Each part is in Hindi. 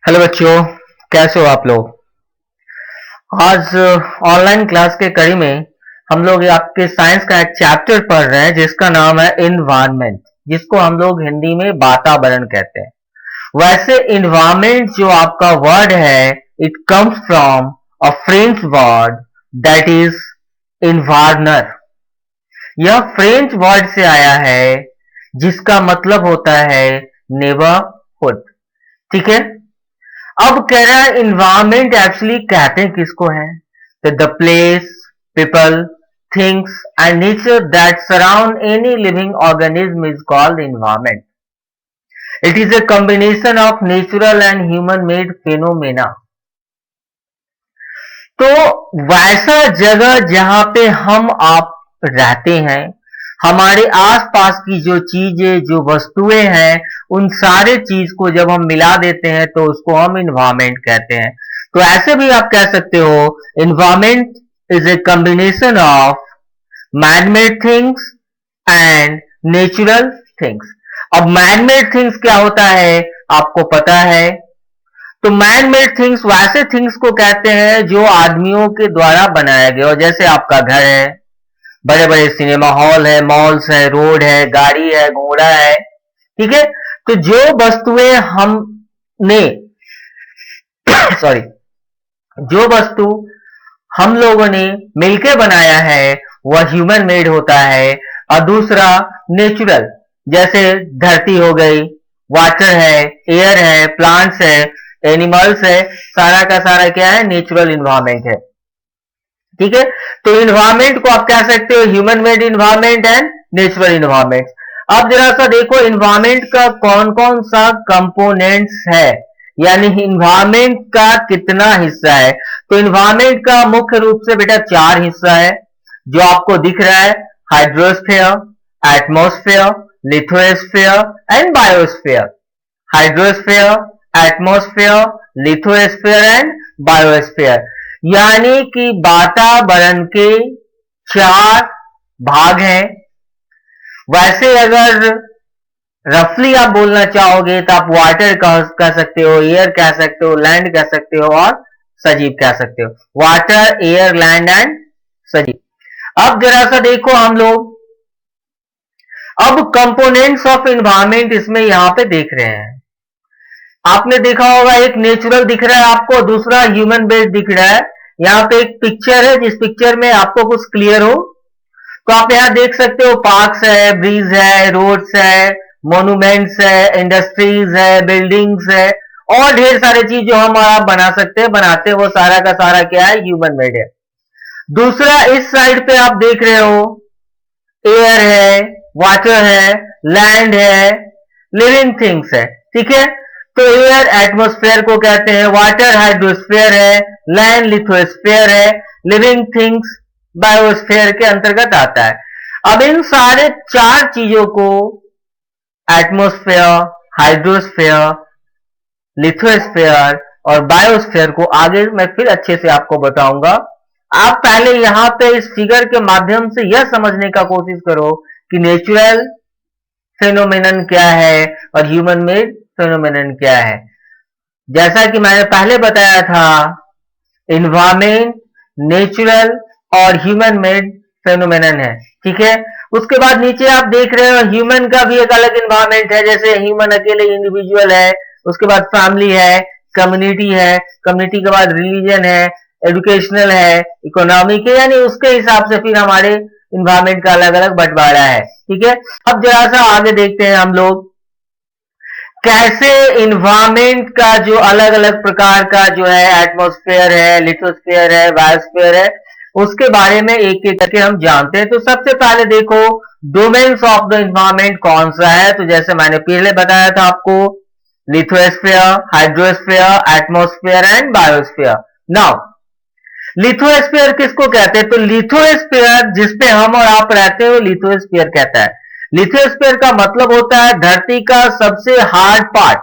हेलो बच्चों, कैसे हो आप लोग। आज ऑनलाइन क्लास के कड़ी में हम लोग आपके साइंस का एक चैप्टर पढ़ रहे हैं जिसका नाम है इन्वायरमेंट, जिसको हम लोग हिंदी में वातावरण कहते हैं। वैसे इन्वायरमेंट जो आपका वर्ड है, it comes from a French word that is इन्वार्नर। यह फ्रेंच वर्ड से आया है जिसका मतलब होता है नेबरहुड। ठीक है। अब कह रहा है इन्वायरमेंट एक्चुअली कहते हैं किसको है, तो the place, people, things and nature that surround any living organism is called environment. It is a combination of natural and human made phenomena। तो वैसा जगह जहां पे हम आप रहते हैं, हमारे आसपास की जो चीजें, जो वस्तुएं हैं, उन सारे चीज को जब हम मिला देते हैं तो उसको हम इन्वायरमेंट कहते हैं। तो ऐसे भी आप कह सकते हो environment is a combination of man-made things and natural things. अब मैन-मेड थिंग्स क्या होता है आपको पता है। तो मैन मेड थिंग्स वैसे थिंग्स को कहते हैं जो आदमियों के द्वारा बनाया गया हो, जैसे आपका घर है, बड़े बड़े सिनेमा हॉल है, मॉल्स है, रोड है, गाड़ी है, घोड़ा है। ठीक है। तो जो वस्तुएं हमने सॉरी जो वस्तु हम लोगों ने मिलकर बनाया है वह ह्यूमन मेड होता है। और दूसरा नेचुरल, जैसे धरती हो गई, वाटर है, एयर है, प्लांट्स है, एनिमल्स है, सारा का सारा क्या है, नेचुरल इन्वायरमेंट है। ठीक है। तो इन्वायरमेंट को आप कह सकते हो human made environment and natural environment. अब जरा सा देखो इन्वायरमेंट का कौन कौन सा कंपोनेंट्स है, यानी इन्वायरमेंट का कितना हिस्सा है। तो इन्वायरमेंट का मुख्य रूप से बेटा 4 हिस्सा है जो आपको दिख रहा है, hydrosphere, atmosphere, lithosphere and biosphere. Hydrosphere, atmosphere, lithosphere and biosphere, यानी कि वातावरण के 4 भाग हैं। वैसे अगर रफली आप बोलना चाहोगे तो आप वाटर कह सकते हो, एयर कह सकते हो, लैंड कह सकते हो और सजीव कह सकते हो। वाटर, एयर, लैंड एंड सजीव। अब जरा सा देखो हम लोग अब कंपोनेंट्स ऑफ एनवायरनमेंट इसमें यहां पे देख रहे हैं। आपने देखा होगा एक नेचुरल दिख रहा है आपको, दूसरा ह्यूमन बेस्ड दिख रहा है। यहाँ पे एक पिक्चर है, जिस पिक्चर में आपको कुछ क्लियर हो तो आप यहाँ देख सकते हो पार्क्स है, ब्रिज है, रोड्स है, मोन्यूमेंट्स है, इंडस्ट्रीज है, बिल्डिंग्स है और ढेर सारे चीज जो हम आप बना सकते हैं, बनाते हैं, वो सारा का सारा क्या है, ह्यूमन मेड है। दूसरा इस साइड पे आप देख रहे हो एयर है, वाटर है, लैंड है, लिविंग थिंग्स है। ठीक है। तो एयर एटमॉस्फेयर को कहते हैं, वाटर हाइड्रोस्फेयर है, लैंड लिथोस्फेयर है, लिविंग थिंग्स बायोस्फेयर के अंतर्गत आता है। अब इन सारे 4 चीजों को, एटमॉस्फेयर, हाइड्रोस्फेयर, लिथोस्फेयर और बायोस्फेयर को आगे मैं फिर अच्छे से आपको बताऊंगा। आप पहले यहां पे इस फिगर के माध्यम से यह समझने का कोशिश करो कि नेचुरल फेनोमेनन क्या है और ह्यूमन मेड फेनोमेनन क्या है। जैसा कि मैंने पहले बताया था, इन्वायरमेंट नेचुरल और ह्यूमन मेड फेनोमेनन है। ठीक है। उसके बाद नीचे आप देख रहे हो ह्यूमन का भी एक अलग इन्वायरमेंट है, जैसे ह्यूमन अकेले इंडिविजुअल है, उसके बाद फैमिली है, कम्युनिटी है, कम्युनिटी के बाद रिलीजन है, एजुकेशनल है, इकोनॉमिक है, यानी उसके हिसाब से फिर हमारे इन्वायरमेंट का अलग अलग बंटवारा है। ठीक है। अब जरा सा आगे देखते हैं हम लोग कैसे इन्वायरमेंट का जो अलग अलग प्रकार का जो है, एटमॉस्फेयर है, लिथोस्फेयर है, बायोस्फेयर है, उसके बारे में एक एक करके हम जानते हैं। तो सबसे पहले देखो डोमेन्स ऑफ द इन्वायरमेंट कौन सा है। तो जैसे मैंने पहले बताया था आपको, lithosphere, hydrosphere, atmosphere and biosphere. Now lithosphere किसको कहते हैं, तो लिथोस्फेयर जिसपे हम और आप रहते हो लिथोस्फेयर कहता है। लिथोस्फेयर का मतलब होता है धरती का सबसे हार्ड पार्ट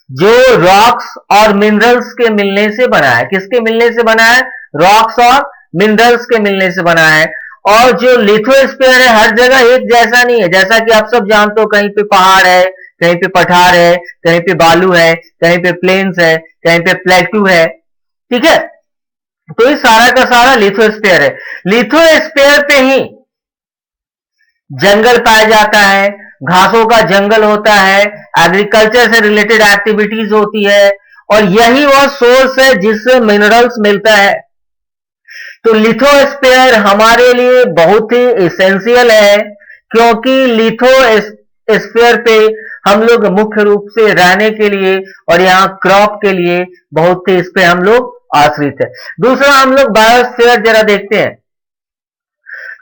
जो रॉक्स और मिनरल्स के मिलने से बना है। किसके मिलने से बना है, रॉक्स और मिनरल्स के मिलने से बना है। और जो लिथोस्फेयर है हर जगह एक जैसा नहीं है, जैसा कि आप सब जानते हो, कहीं पे पहाड़ है, कहीं पे पठार है, कहीं पे बालू है, कहीं पे प्लेन्स है, कहीं पे प्लेटू है, ठीक है। तो ये सारा का सारा लिथोस्फीयर है। लिथोस्फीयर पे ही जंगल पाया जाता है, घासों का जंगल होता है, एग्रीकल्चर से रिलेटेड एक्टिविटीज होती है, और यही वह सोर्स है जिससे मिनरल्स मिलता है। तो लिथोस्फीयर हमारे लिए बहुत ही एसेंशियल है, क्योंकि लिथोस्फीयर पे हम लोग मुख्य रूप से रहने के लिए और यहाँ क्रॉप के लिए बहुत ही इस पे हम लोग आश्रित है। दूसरा हम लोग बायोस्फीयर जरा देखते हैं।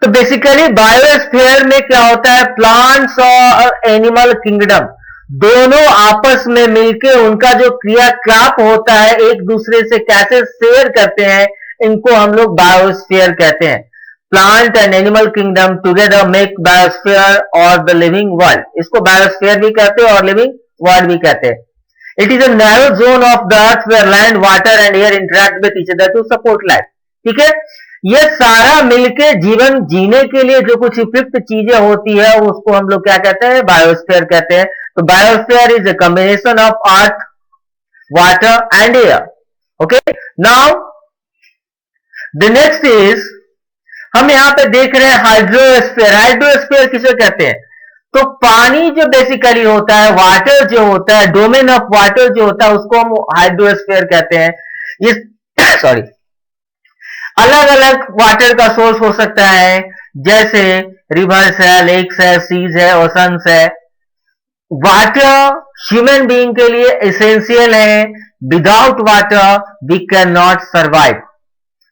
तो बेसिकली बायोस्फीयर में क्या होता है, प्लांट्स और एनिमल किंगडम दोनों आपस में मिलकर उनका जो क्रियाकलाप होता है एक दूसरे से कैसे शेयर करते हैं, इनको हम लोग बायोस्फीयर कहते हैं। Plant and animal kingdom together make biosphere और द लिविंग वर्ल्ड। इसको बायोस्फीयर भी कहते हैं और लिविंग वर्ल्ड भी कहते हैं। It is a narrow zone of the earth where land, water and air interact with each other to support life. ठीक है, ये सारा मिलके जीवन जीने के लिए जो कुछ उपयुक्त चीजें होती है उसको हम लोग क्या कहते हैं, बायोस्फीयर कहते हैं। तो biosphere is a combination of earth, water and air. Okay, now the next is, हम यहां पे देख रहे हैं हाइड्रोस्फीयर। हाइड्रोस्फीयर किसे कहते हैं, तो पानी जो बेसिकली होता है, वाटर जो होता है, डोमेन ऑफ वाटर जो होता है उसको हम हाइड्रोस्फीयर कहते हैं। ये सॉरी अलग अलग वाटर का सोर्स हो सकता है, जैसे रिवर्स है, लेक्स है, सीज है, ओशंस है। वाटर ह्यूमन बीइंग के लिए एसेंशियल है, without water we can not survive.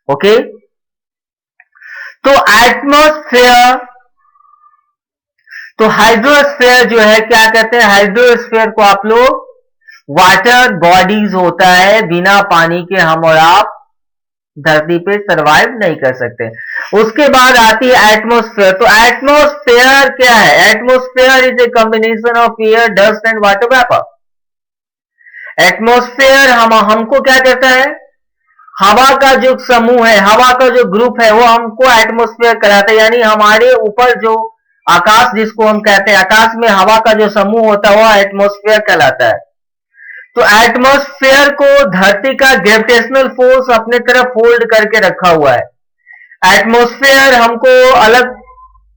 Okay, तो एटमॉस्फेयर, तो हाइड्रोस्फीयर जो है क्या कहते हैं, हाइड्रोस्फीयर को आप लोग वाटर बॉडीज होता है, बिना पानी के हम और आप धरती पे सरवाइव नहीं कर सकते। उसके बाद आती है एटमॉस्फेयर। तो एटमॉस्फेयर क्या है, atmosphere is a combination of air, dust and water vapour. Atmosphere हमको क्या कहता है, हवा का जो समूह है, हवा का जो ग्रुप है वो हमको एटमॉस्फेयर कहलाता है। यानी हमारे ऊपर जो आकाश जिसको हम कहते हैं, आकाश में हवा का जो समूह होता है वो एटमॉस्फेयर कहलाता है। तो एटमॉस्फेयर को धरती का ग्रेविटेशनल फोर्स अपने तरफ फोल्ड करके रखा हुआ है। एटमॉस्फेयर हमको अलग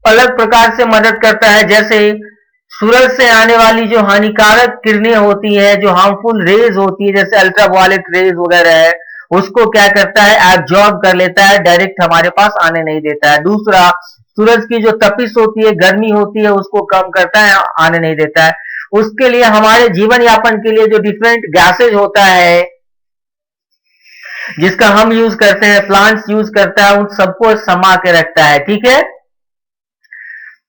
अलग प्रकार से मदद करता है, जैसे सूरज से आने वाली जो हानिकारक किरणें होती है, जो हार्मफुल रेज होती है, जैसे अल्ट्रावायलेट रेज वगैरह है, उसको क्या करता है, एब्जॉर्ब कर लेता है, डायरेक्ट हमारे पास आने नहीं देता है। दूसरा, सूरज की जो तपिश होती है, गर्मी होती है, उसको कम करता है, आने नहीं देता है। उसके लिए हमारे जीवन यापन के लिए जो डिफरेंट गैसेज होता है जिसका हम यूज करते हैं, प्लांट्स यूज करता है, उन सबको समा के रखता है। ठीक है,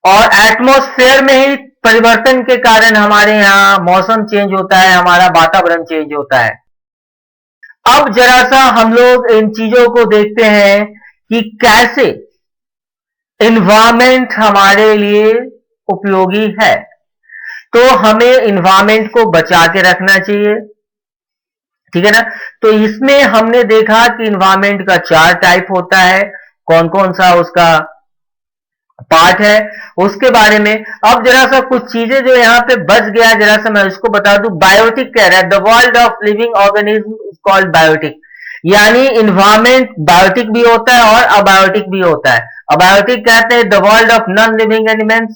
और एटमॉस्फेयर में ही परिवर्तन के कारण हमारे यहाँ मौसम चेंज होता है, हमारा वातावरण चेंज होता है। अब जरा सा हम लोग इन चीजों को देखते हैं कि कैसे इन्वायरमेंट हमारे लिए उपयोगी है। तो हमें इन्वायरमेंट को बचा के रखना चाहिए, ठीक है ना। तो इसमें हमने देखा कि इन्वायरमेंट का 4 टाइप होता है, कौन कौन सा उसका पार्ट है उसके बारे में। अब जरा सा कुछ चीजें जो यहाँ पे बच गया, जरा सा मैं उसको बता दूं। बायोटिक कह रहा है, the world of living organism is called biotic. यानी इन्वायरमेंट बायोटिक भी होता है और अबायोटिक भी होता है। अबायोटिक कहते हैं the world of non living elements,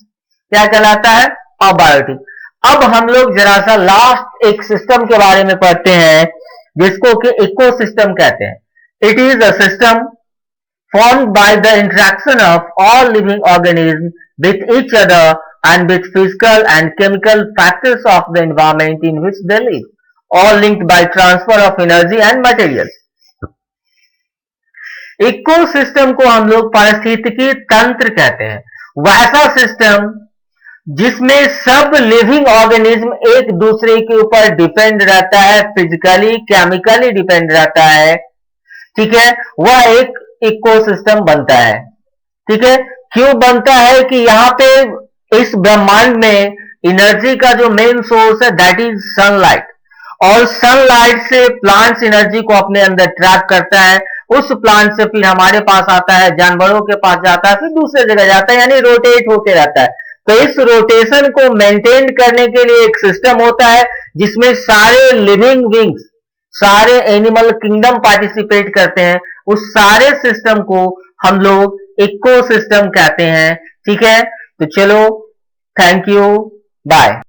क्या कहलाता है, अबायोटिक। अब हम लोग जरा सा लास्ट एक सिस्टम के बारे में पढ़ते हैं जिसको कि इकोसिस्टम कहते हैं। It is a system formed by the interaction of all living organisms with each other and with physical and chemical factors of the environment in which they live, all linked by transfer of energy and materials. Ecosystem को हम लोग पारिस्थितिकी तंत्र कहते हैं, वैसा सिस्टम जिसमें सब लिविंग ऑर्गेनिज्म एक दूसरे के ऊपर डिपेंड रहता है, फिजिकली केमिकली डिपेंड रहता है, ठीक है, वह एक इकोसिस्टम बनता है। ठीक है, क्यों बनता है कि यहाँ पे इस ब्रह्मांड में एनर्जी का जो मेन सोर्स है दैट इज सनलाइट, और सनलाइट से प्लांट्स एनर्जी को अपने अंदर ट्रैप करता है, उस प्लांट से फिर हमारे पास आता है, जानवरों के पास जाता है, फिर दूसरे जगह जाता है, यानी रोटेट होते रहता है। तो इस रोटेशन को मेंटेन करने के लिए एक सिस्टम होता है जिसमें सारे लिविंग बींग्स, सारे एनिमल किंगडम पार्टिसिपेट करते हैं। उस सारे सिस्टम को हम लोग इकोसिस्टम कहते हैं। ठीक है, तो चलो, थैंक यू, बाय।